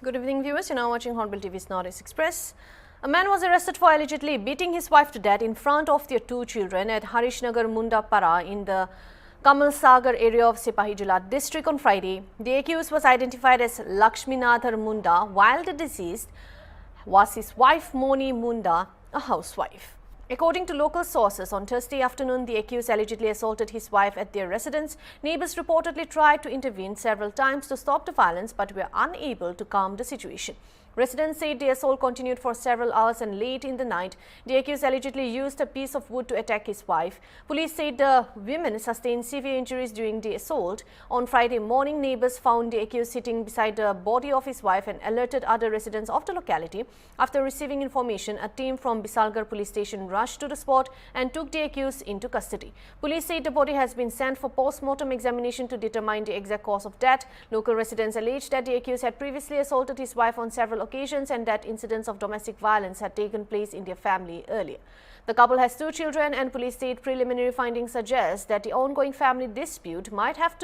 Good evening, viewers. You're now watching Hornbill TV's Northeast Express. A man was arrested for allegedly beating his wife to death in front of their two children at Harishnagar Munda Para in the Kamal Sagar area of Sipahijala district on Friday. The accused was identified as Lakshminadhar Munda, while the deceased was his wife Moni Munda, a housewife. According to local sources, on Thursday afternoon, the accused allegedly assaulted his wife at their residence. Neighbors reportedly tried to intervene several times to stop the violence but were unable to calm the situation. Residents said the assault continued for several hours and late in the night, the accused allegedly used a piece of wood to attack his wife. Police said the women sustained severe injuries during the assault. On Friday morning, neighbors found the accused sitting beside the body of his wife and alerted other residents of the locality. After receiving information, a team from Bisalgarh police station rushed to the spot and took the accused into custody. Police said the body has been sent for post-mortem examination to determine the exact cause of death. Local residents alleged that the accused had previously assaulted his wife on several occasions and that incidents of domestic violence had taken place in their family earlier. The couple has two children and police said preliminary findings suggest that the ongoing family dispute might have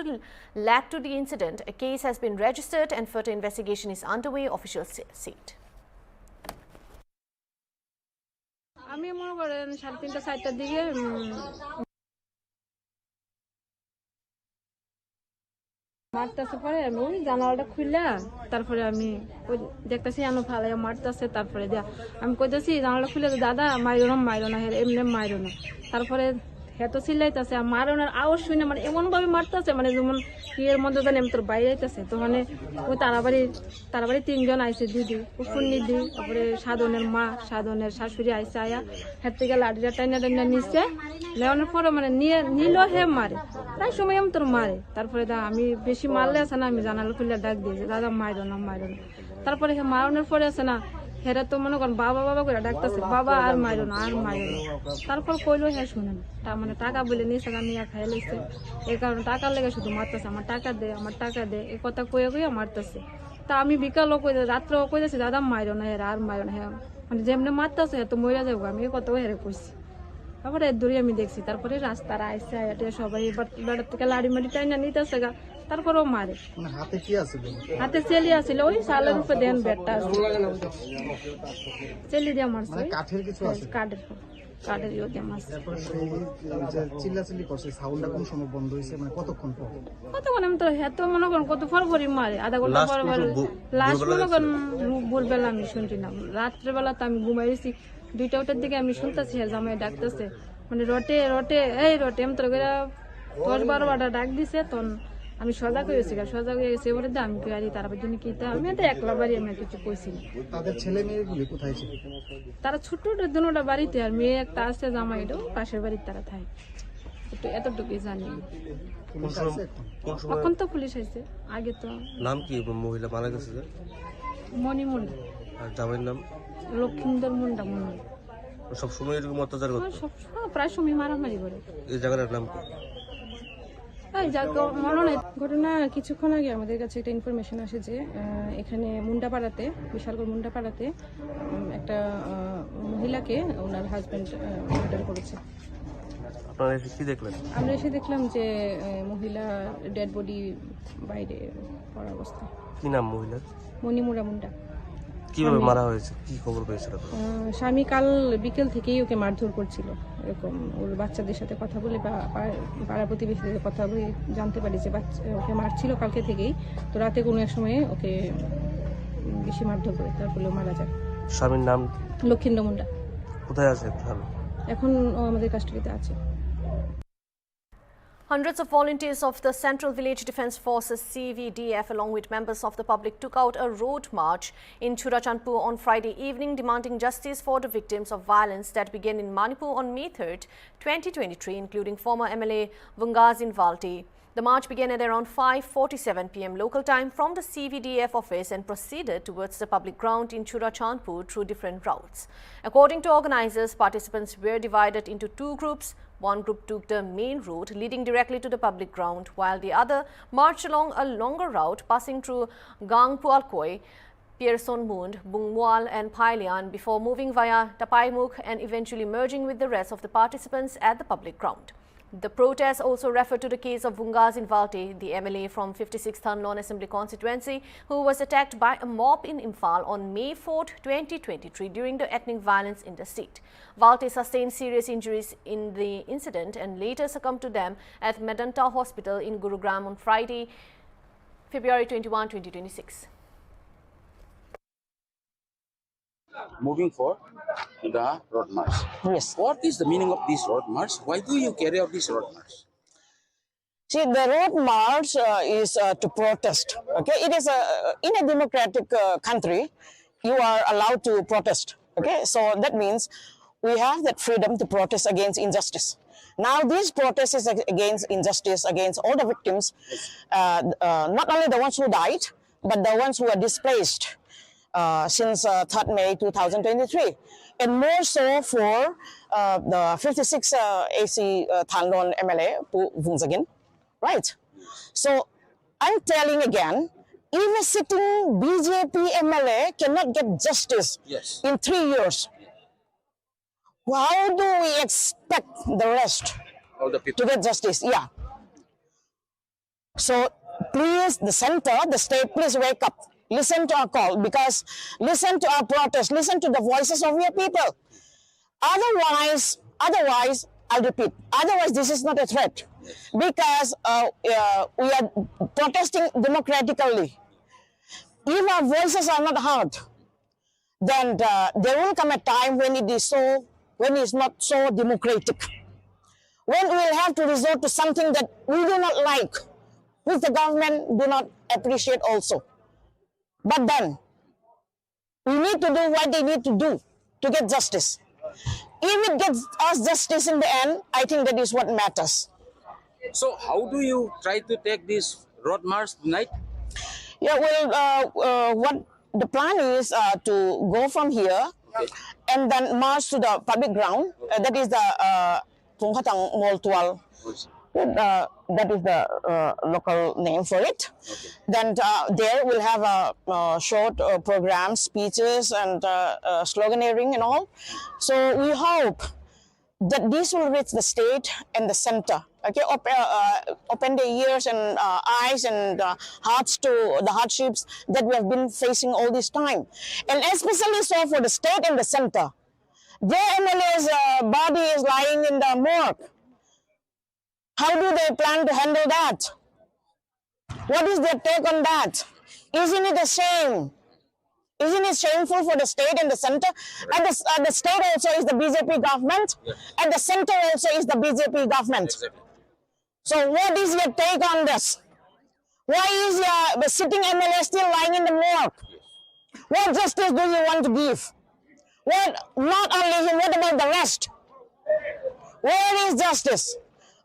led to the incident. A case has been registered and further investigation is underway, officials said. আমি মনে করেন 3:30 4টার দিকে মারতেছে পরে আমি জানালাটা খুললা তারপরে আমি দেখতেছি আনো ফালাইয়া মারতেছে তারপরে আমি কইতেছি জানালাটা খুলে দাদা মাইরো না এমনি মাইরো না তারপরে হেত চিল্লাইতেছে মারনের আওয়াজ শুনে মানে এমন ভাবে মারতেছে মানে যেমন এর মধ্যে জানি আমি তোর বাইরে আইতেছে তখন ওই তারাবাড়ি 3 জন আইছে দিদি ফুন্নি দি তারপরে সাধনের মা সাধনের শাশুড়ি আইছে আয়া হের থেকে লাঠিটা টাইনা নিচ্ছে নেওয়ানোর পরে মানে নিল হে মারে প্রায় সময় আমি তোর মারে তারপরে আমি বেশি মারলে আছে না আমি জানালা খুলে ডাক দিয়েছি দাদা মাইরো না তারপরে হে মারানোর পরে আছে না হেরা তো মনে করেন বাবা করে ডাকতেছে বাবা আর মাইরো না তারপর কইলো হ্যাঁ শুনেন মানে টাকা বলে নিয়েছে নিয়ে খাই লাইছে এই কারণে টাকার লেগে শুধু মারতেছে আমার টাকা দে এই কথা কইয়া মারতেছে তা আমি বিকালও রাত্রেও কইতেছি দাদা মাইরো না হেরা আর মাইরো না হ্যাঁ মানে যেমনি মারতেছে তো মইরা যাবো আমি এই কথাও হেরে কইছি তারপরে দূরে আমি দেখছি তারপরে রাস্তার আইসে সবাই বেড়ার থেকে লাড়ি মাড়ি টাইনা নিতেছে গা তারপরেও মারে হাতে চেলি আছিল ওই সালের উপরে দেন ব্যাটটা চেলি দিয়ে মারছে কাঠের ইয়ে দিয়ে মারছে কতক্ষণ আমি তো হেতো মনে করেন কত ফরফরি মারে আধা ঘন্টা পর লাস্ট মনে করেন ভোরবেলা আমি শুনছি না রাত্রেবেলা তো আমি ঘুমাইছি 2টার দিকে আমি শুনতেছি জামাই ডাকতেছে মানে রটে আমি তোর 10-12বার ডাক দিছে তখন আমি সজাগ হয়ে গেছি এবারে আমি গাড়ি তার জন্য কি আমি তো একলা বাড়ি আমি কিছু কইছি তাদের ছেলে মেয়েগুলি কোথায় ছিল তারা ছোট দুটোটা বাড়িতে আর মেয়ে একটা আছে জামাইটা পাশের বাড়িতে তারা থাকে এতটুকুই জানি এখন তো পুলিশ আইছে আগে তো নাম কি মহিলা মারা গেছে মনি মুন্ডা আর জামাইয়ের নাম লক্ষিন্দর মুন্ডা সব সময় এরকম অত্যাচার করে সব প্রায় সময় মারামারি করে এই জায়গাটার নাম কি ঘটনা কিছুক্ষণ আগে আমাদের কাছে একটা ইনফরমেশন আসে যে এখানে মুন্ডাপাড়াতে বিশালগড় মুন্ডাপাড়াতে একটা মহিলাকে ওনার হাজবেন্ড মার্ডার করেছে আপনারা এসে কি দেখলেন আমরা এসে দেখলাম যে মহিলা ডেড বডি বাইরে পড়া অবস্থা কি নাম মহিলার মণিমুরা মুন্ডা কিভাবে মারা হয়েছে কি খবর পেয়েছিল স্বামী কাল বিকেল থেকেই ওকে মারধর করছিল এরকম ওর বাচ্চাদের সাথে কথা বলে বা পাড়া প্রতিবেশীদের কথা বলে জানতে পারি যে ওকে মারছিল কালকে থেকেই তো রাতে কোনো এক সময়ে ওকে বেশি মারধর করে তার ফলে মারা যায় স্বামীর নাম লক্ষিন্দর মুন্ডা কোথায় আছে এখন ও আমাদের কাস্টডিতে আছে Hundreds of volunteers of the Central Village Defence Forces CVDF along with members of the public took out a road march in Churachandpur on Friday evening demanding justice for the victims of violence that began in Manipur on May 3rd, 2023, including former MLA Vungas Invalti. The march began at around 5:47 p.m. local time from the CVDF office and proceeded towards the public ground in Churachandpur through different routes. According to organizers, participants were divided into two groups. One group took the main road leading directly to the public ground, while the other marched along a longer route passing through Gangpualkoi, Piersonmund, Bungmual and Pailian before moving via Tapaimukh and eventually merging with the rest of the participants at the public ground. The protest also referred to the case of Bungas Invalte, the MLA from 56th Thanlon Assembly constituency, who was attacked by a mob in Imphal on May 4, 2023 during the ethnic violence in the state. Valte sustained serious injuries in the incident and later succumbed to them at Medanta Hospital in Gurugram on Friday, February 21, 2026. Moving for the road march. Yes. What is the meaning of this road march? Why do you carry out this road march? See, the road march is to protest. Okay, it is in a democratic country, you are allowed to protest. Okay, so that means we have that freedom to protest against injustice. Now, this protest is against injustice, against all the victims, not only the ones who died, but the ones who are displaced since 3rd May 2023, and more so for the 56 AC Thanlon MLA, Pu Vungsagin, right? So I'm telling again, even a sitting BJP MLA cannot get justice in 3 years. How do we expect the rest All the people. to get justice? Yeah. So please, the center, the state, please wake up. Listen to our call, because listen to our protest, listen to the voices of your people. Otherwise, I'll repeat, otherwise this is not a threat, because we are protesting democratically. If our voices are not heard, then there will come a time when it's not so democratic. When we will have to resort to something that we do not like, which the government do not appreciate also. But then, we need to do what they need to do to get justice. If it gets us justice in the end, I think that is what matters. So how do you try to take this road march tonight? Yeah, well, what the plan is to go from here and then march to the public ground. That is the Punghatang Mall 12. That is the local name for it. Then there we'll have a short program, speeches and sloganeering and all. So we hope that this will reach the state and the center. Okay, open their ears and eyes and hearts to the hardships that we have been facing all this time. And especially so for the state and the center. Their MLA's body is lying in the morgue. How do they plan to handle that? What is their take on that? Isn't it a shame? Isn't it shameful for the state and the center? And the state also is the BJP government, and the center also is the BJP government. Exactly. So what is your take on this? Why is the sitting MLA still lying in the morgue? What justice do you want to give? What, not only him, what about the rest? Where is justice?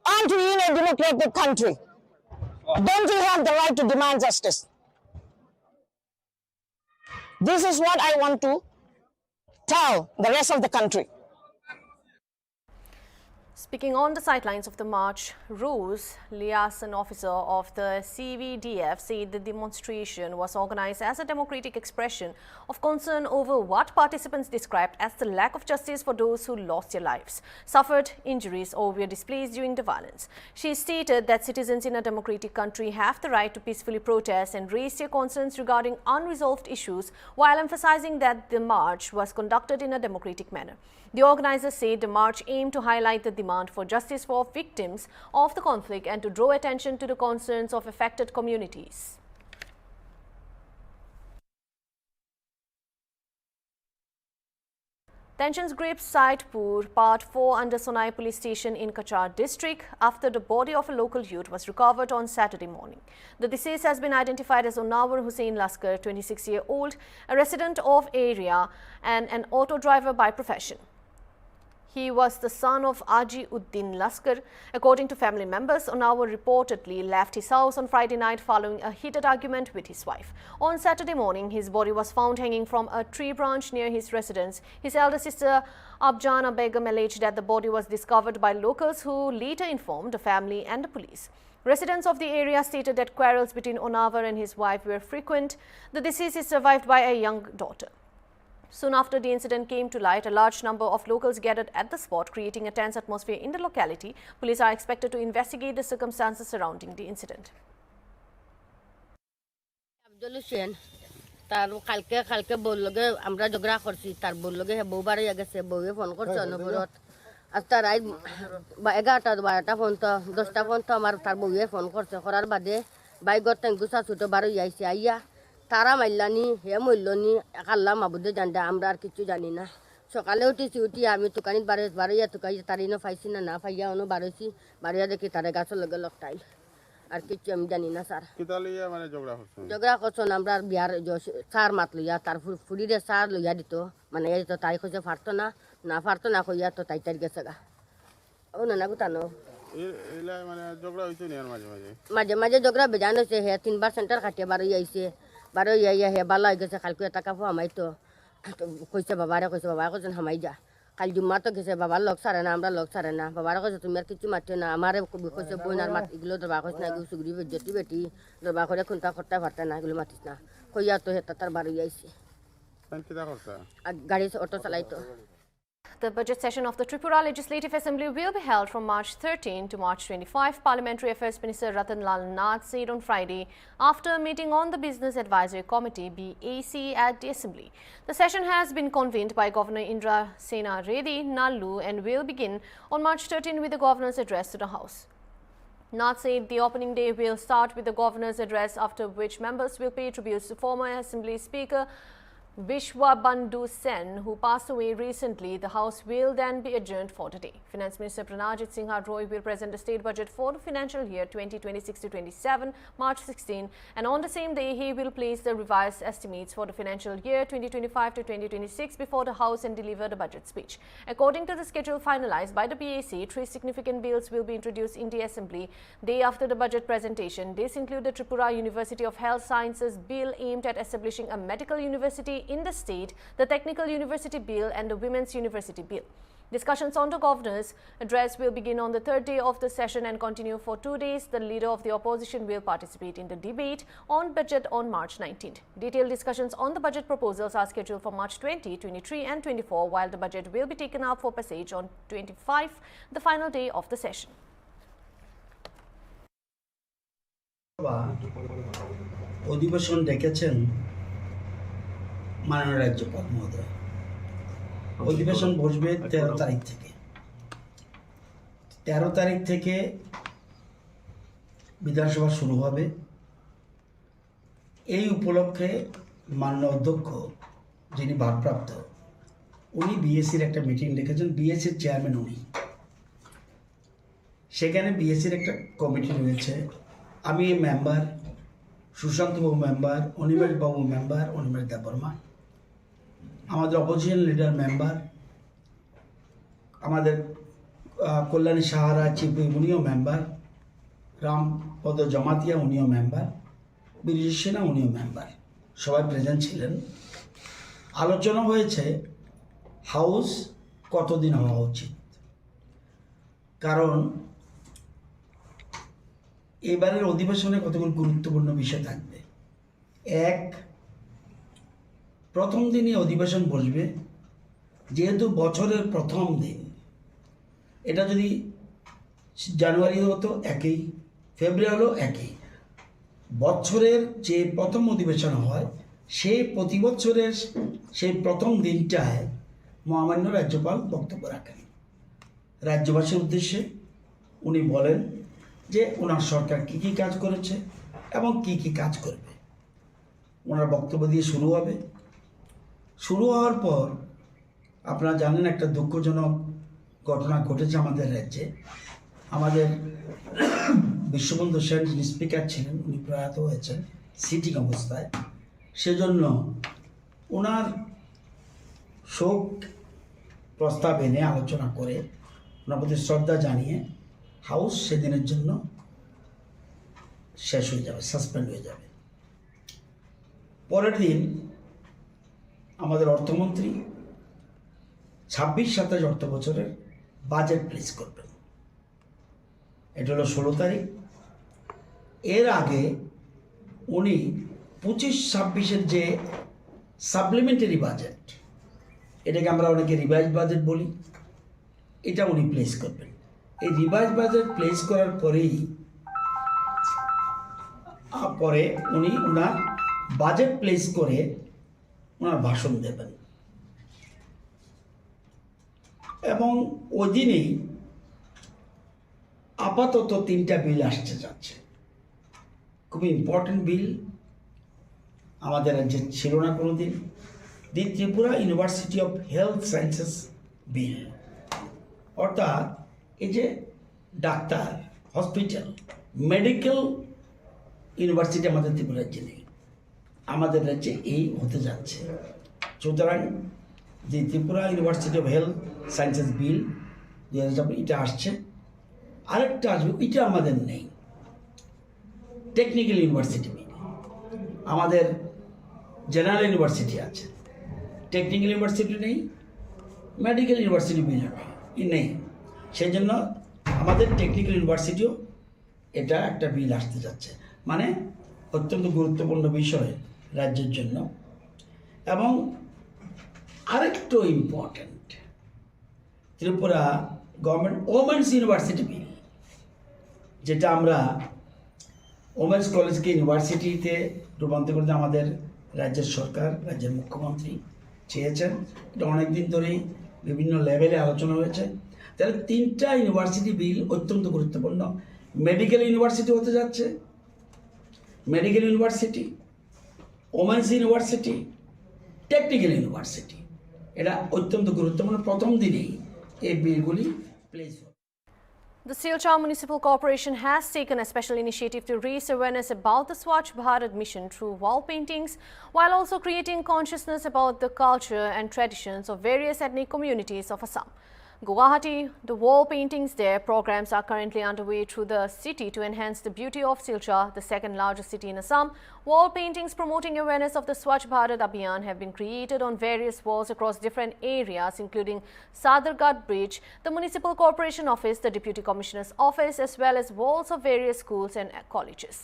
Aren't we in a democratic country? Don't you have the right to demand justice? This is what I want to tell the rest of the country. Speaking on the sidelines of the march, Rose, liaison officer of the CVDF, said the demonstration was organized as a democratic expression of concern over what participants described as the lack of justice for those who lost their lives, suffered injuries or were displaced during the violence. She stated that citizens in a democratic country have the right to peacefully protest and raise their concerns regarding unresolved issues, while emphasizing that the march was conducted in a democratic manner. The organizers said the march aimed to highlight the demand for justice for victims of the conflict and to draw attention to the concerns of affected communities. Tensions gripped Saidpur, Part 4 under Sonai Police Station in Cachar district after the body of a local youth was recovered on Saturday morning. The deceased has been identified as Onawar Hussain Laskar, 26-year-old, a resident of area and an auto driver by profession. He was the son of Aji Uddin Laskar. According to family members, Onawar reportedly left his house on Friday night following a heated argument with his wife. On Saturday morning, his body was found hanging from a tree branch near his residence. His elder sister, Abjana Begum, alleged that the body was discovered by locals who later informed the family and the police. Residents of the area stated that quarrels between Onawar and his wife were frequent. The deceased is survived by a young daughter. Soon after the incident came to light, a large number of locals gathered at the spot, creating a tense atmosphere in the locality. Police are expected to investigate the circumstances surrounding the incident. তার কালকে বউর লগে আমরা ঝগড়া করছি তার বউর লগে বউ বাড়ি গেছে বউয়ে ফোন করছে অনবরত আজ তার 11টা 12টা ফোন তো 10টা ফোন তো আমার তার বউয়ে ফোন করছে করার বাদে বাইগর টেঙ্গুসা ছোট বাড়ি আইছে আইয়া তারা মাইলানি হে মইলনি আল্লাহ মাবুদে জানতে আমরা আর কিছু জানি না সকালে উঠি আমি দোকানিত বাড়িয়া তুকাই তারিনো পাইছি না পাইয়া অন্য বাড়িছি বাড়িয়া দেখি তারে গাছের লগে লকটাইল আর কিছু আমি জানি না স্যার মানে ঝগড়া করছেন আমরা বিয়ার সার মাত লইয়া তার ফুড়িরে সার লইয়া দিত মানে এই তো তাই কইছে পারতো না কইয়া তো তাই তাই গেছে গা ও না গুতানো মাঝে মাঝে ঝগড়া বেজান হয়েছে হে 3বার সেন্টার কাটিয়ে বারোই আইয়া হে ভালো হয়ে গেছে কালকে টাকা হামাই তো কইছে বাবারে কইছেন হামাই যা কাল জুম্মা তো গেছে বাবার লগ সারে না আমরা লগ সারে না বাবার কাছে তুমি আর কিছু মারতে না আমার কইছে বইনার মাত এগুলো দরবার কইস না এগুলো সুগরি বেজ্জতি বেটি দরবার করে খুনতা করতে পারতে না এগুলো মাতিস না কইয়া তো হেতা তার বাড়ি আইছে গাড়ি auto চালাইতো The budget session of the Tripura Legislative Assembly will be held from March 13 to March 25, Parliamentary Affairs Minister Ratan Lal Nath said on Friday after a meeting on the Business Advisory Committee BAC at the Assembly. The session has been convened by Governor Indra Sena Reddy Nallu and will begin on March 13 with the Governor's address to the House. Nath said the opening day will start with the Governor's address, after which members will pay tributes to former Assembly Speaker Vishwabandhu Sen, who passed away recently. The House will then be adjourned for today. Finance Minister Pranajit Singh Roy will present the state budget for the financial year 2026-27, March 16, and on the same day he will place the revised estimates for the financial year 2025-2026 before the House and deliver the budget speech. According to the schedule finalized by the BAC, 3 significant bills will be introduced in the Assembly day after the budget presentation. These include the Tripura University of Health Sciences Bill aimed at establishing a medical university in the state, the Technical University Bill and the Women's University Bill. Discussions on the Governor's address will begin on the third day of the session and continue for 2 days. The leader of the opposition will participate in the debate on budget on March 19th. Detailed discussions on the budget proposals are scheduled for March 20, 23 and 24, while the budget will be taken up for passage on 25, the final day of the session. অধিবেশন ডেকেছেন মাননীয় রাজ্যপাল মহোদয়। অধিবেশন বসবে 13 তারিখ থেকে। 13 তারিখ থেকে বিধানসভা শুরু হবে। এই উপলক্ষে মাননীয় অধ্যক্ষ যিনি ভারপ্রাপ্ত উনি বিএসসির একটা মিটিং ডেকেছেন, বিএসসির চেয়ারম্যান উনি। সেখানে বিএসসির একটা কমিটি রয়েছে, আমি মেম্বার, সুশান্তবাবু মেম্বার, অনিমেষ বাবু মেম্বার, অনিমেষ দেববর্মা, আমাদের অপোজিশন লিডার মেম্বার, আমাদের কল্যাণী সাহারা চিফ উনিও মেম্বার, রামপদ জমাতিয়া উনিও মেম্বার, বীরেশ সেনা উনিও মেম্বার, সবাই প্রেজেন্ট ছিলেন। আলোচনা হয়েছে হাউস কতদিন হওয়া উচিত, কারণ এবারের অধিবেশনে কতগুলো গুরুত্বপূর্ণ বিষয় থাকবে। এক, প্রথম দিনই অধিবেশন বসবে, যেহেতু বছরের প্রথম দিন, এটা যদি জানুয়ারি হতো একই, ফেব্রুয়ারি হলো একই, বছরের যে প্রথম অধিবেশন হয় সেই প্রতি বছরের সেই প্রথম দিনটায় মহামান্য রাজ্যপাল বক্তব্য রাখেন। রাজ্যবাসীর উদ্দেশ্যে উনি বলেন যে ওনার সরকার কী কী কাজ করেছে এবং কী কী কাজ করবে। ওনার বক্তব্য দিয়ে শুরু হবে। শুরু হওয়ার পর আপনারা জানেন একটা দুঃখজনক ঘটনা ঘটেছে আমাদের রাজ্যে। আমাদের বিশ্ববন্ধু সেন যিনি স্পিকার ছিলেন উনি প্রয়াত হয়েছেন সিটিং অবস্থায়। সেজন্য ওনার শোক প্রস্তাব এনে আলোচনা করে ওনার প্রতি শ্রদ্ধা জানিয়ে হাউস সেদিনের জন্য শেষ হয়ে যাবে, সাসপেন্ড হয়ে যাবে। পরের দিন আমাদের অর্থমন্ত্রী 26-27 অর্থ বছরের বাজেট প্লেস করবেন। এটা হলো 16 তারিখ। এর আগে উনি 25-26-এর যে সাপ্লিমেন্টারি বাজেট এটাকে আমরা অনেকে রিভাইজ বাজেট বলি, এটা উনি প্লেস করবেন। এই রিভাইজ বাজেট প্লেস করার পরেই পরে উনি ওনার বাজেট প্লেস করে ওনার ভাষণ দেবেন এবং ওই দিনেই আপাতত 3টা বিল আসতে যাচ্ছে। খুবই ইম্পর্টেন্ট বিল, আমাদের রাজ্যে ছিল না কোনোদিন। The Tripura university of health sciences bill, অর্থাৎ এই যে ডাক্তার, হসপিটাল, মেডিকেল ইউনিভার্সিটি আমাদের ত্রিপুরা রাজ্যে নেই, আমাদের রাজ্যে এই হতে যাচ্ছে। সুতরাং যে Tripura university of health sciences bill 2024 এটা আসছে। আরেকটা আসবে, এটা আমাদের নেই, টেকনিক্যাল ইউনিভার্সিটি বিল। আমাদের জেনারেল ইউনিভার্সিটি আছে, টেকনিক্যাল ইউনিভার্সিটি নেই, মেডিকেল ইউনিভার্সিটি বিল নেই। সেই জন্য আমাদের টেকনিক্যাল ইউনিভার্সিটিও এটা একটা বিল আসতে যাচ্ছে, মানে অত্যন্ত গুরুত্বপূর্ণ বিষয় রাজ্যের জন্য। এবং আরেকটু important, Tripura government women's university bill, যেটা আমরা ওমেন্স কলেজকে ইউনিভার্সিটিতে রূপান্তর করতে আমাদের রাজ্যের সরকার, রাজ্যের মুখ্যমন্ত্রী চেয়েছেন। এটা অনেকদিন ধরেই বিভিন্ন লেভেলে আলোচনা হয়েছে। তাহলে 3টা ইউনিভার্সিটি বিল অত্যন্ত গুরুত্বপূর্ণ। মেডিকেল ইউনিভার্সিটি হতে যাচ্ছে, medical university, women's university, technical university, এটা অত্যন্ত গুরুত্বপূর্ণ। প্রথম দিনেই এই বিলগুলি প্লেস হবে। The Silchar Municipal Corporation has taken a special initiative to raise awareness about the Swachh Bharat mission through wall paintings, while also creating consciousness about the culture and traditions of various ethnic communities of Assam. Guwahati, the wall paintings there programs are currently underway through the city to enhance the beauty of Silchar, the second largest city in Assam. Wall paintings promoting awareness of the Swachh Bharat Abhiyan have been created on various walls across different areas, including Sadargat Bridge, the Municipal Corporation Office, the Deputy Commissioner's Office, as well as walls of various schools and colleges.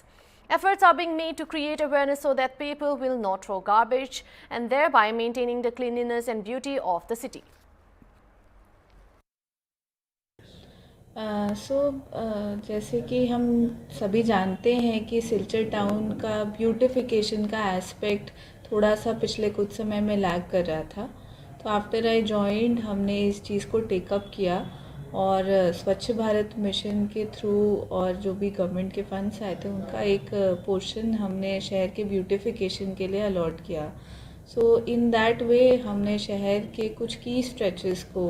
Efforts are being made to create awareness so that people will not throw garbage and thereby maintaining the cleanliness and beauty of the city. जैसे कि हम सभी जानते हैं कि Silchar town का beautification का aspect थोड़ा सा पिछले कुछ समय में लैग कर रहा था। तो आफ्टर आई जॉइंड हमने इस चीज़ को टेकअप किया और स्वच्छ भारत मिशन के थ्रू और जो भी गवर्नमेंट के फंड्स आए थे उनका एक पोर्शन हमने शहर के ब्यूटिफिकेशन के लिए अलॉट किया। सो इन दैट वे हमने शहर के कुछ की स्ट्रेचेस को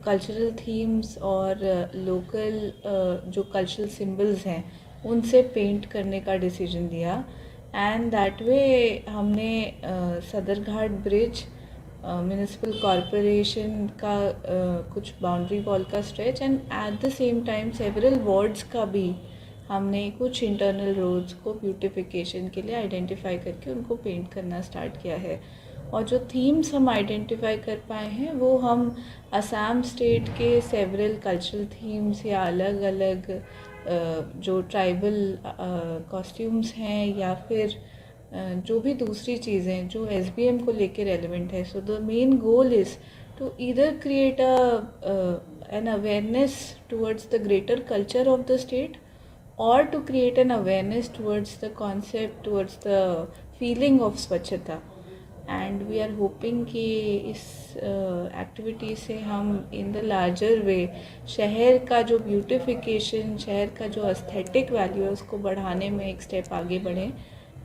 कल्चरल थीम्स और लोकल जो कल्चरल सिंबल्स हैं उनसे पेंट करने का डिसीजन लिया। एंड दैट वे हमने सदरघाट ब्रिज, म्यूनिसिपल कॉरपोरेशन का कुछ बाउंड्री वॉल का stretch and at the same time several wards का भी हमने कुछ इंटरनल रोड्स को ब्यूटिफिकेशन के लिए आइडेंटिफाई करके उनको पेंट करना स्टार्ट किया है। और जो थीम्स हम आइडेंटिफाई कर पाए हैं वो हम असम स्टेट के सेवरल कल्चरल थीम्स या अलग अलग जो ट्राइबल कॉस्ट्यूम्स हैं या फिर जो भी दूसरी चीज़ें जो एसबीएम को लेकर रेलेवेंट है। So the main goal is to either create an awareness towards the greater culture of the state और to create an awareness towards the concept, towards the feeling of स्वच्छता। एंड वी आर होपिंग कि इस activity से हम in the larger वे शहर का जो beautification, शहर का जो एस्थेटिक वैल्यू है उसको बढ़ाने में एक स्टेप आगे बढ़ें।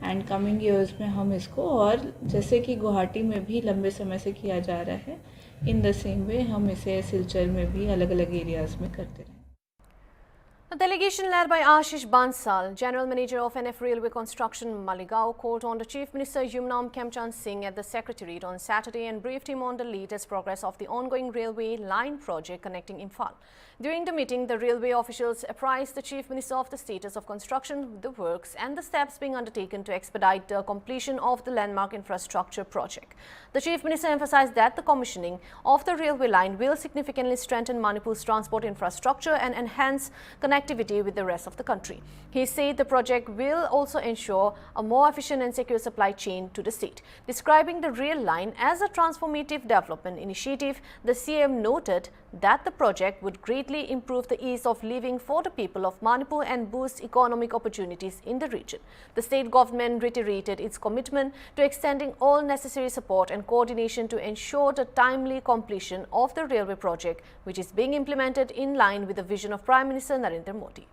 एंड कमिंग ईयर्स में हम इसको और जैसे कि गुवाहाटी में भी लंबे समय से किया जा रहा है, इन द सेम वे हम इसे सिलचर में भी अलग अलग एरियाज़ में करते रहें। A delegation led by Ashish Bansal, General Manager of NF Railway Construction, Maligaon, called on the Chief Minister Yumnam Khemchand Singh at the Secretariat on Saturday and briefed him on the latest progress of the ongoing railway line project connecting Imphal. During the meeting, the railway officials apprised the Chief Minister of the status of construction, the works and the steps being undertaken to expedite the completion of the landmark infrastructure project. The Chief Minister emphasized that the commissioning of the railway line will significantly strengthen Manipur's transport infrastructure and enhance connectivity connectivity with the rest of the country. He said the project will also ensure a more efficient and secure supply chain to the state. Describing the rail line as a transformative development initiative, the CM noted that the project would greatly improve the ease of living for the people of Manipur and boost economic opportunities in the region. The state government reiterated its commitment to extending all necessary support and coordination to ensure the timely completion of the railway project, which is being implemented in line with the vision of Prime Minister Narendra Modi.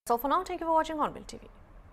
So for now, thank you for watching Hornbill TV.